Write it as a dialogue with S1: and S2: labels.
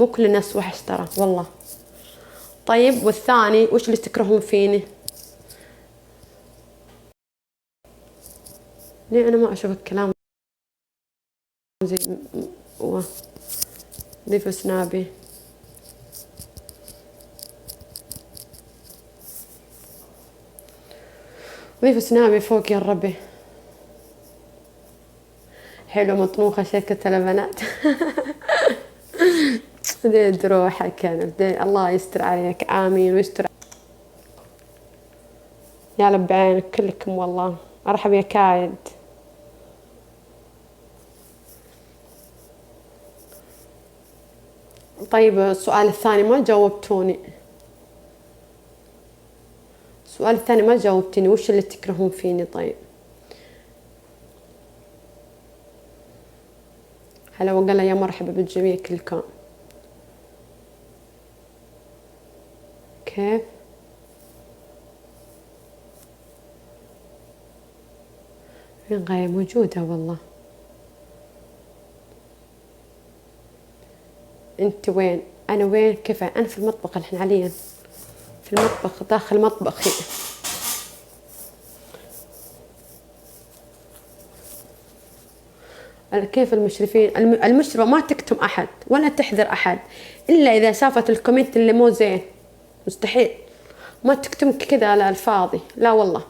S1: مو كل الناس وحش ترى والله. طيب والثاني وش اللي تكرهون فيني؟ ليه انا ما اشوف الكلام زي ضيف سنابي. ضيف سنابي فوق يا ربي. حلو مطنوخة شركة البنات. ديد روحك يعني الله يستر عليك آمين ويستر. يا لب عينك كلكم والله. أرحب يا كايد. طيب السؤال الثاني ما جاوبتوني. السؤال الثاني ما جاوبتني، وش اللي تكرهون فيني؟ طيب هلا وقال يا مرحبا بالجميع كلكم. كيف وين غاية؟ موجودة والله. انت وين؟ انا وين؟ كيف انا في المطبخ الحين حاليا، في المطبخ داخل مطبخي. كيف المشرفين؟ المشرفة ما تكتم احد ولا تحذر احد الا اذا شافت الكومنت اللي مو زين. مستحيل ما تكتم كذا على الفاضي، لا والله.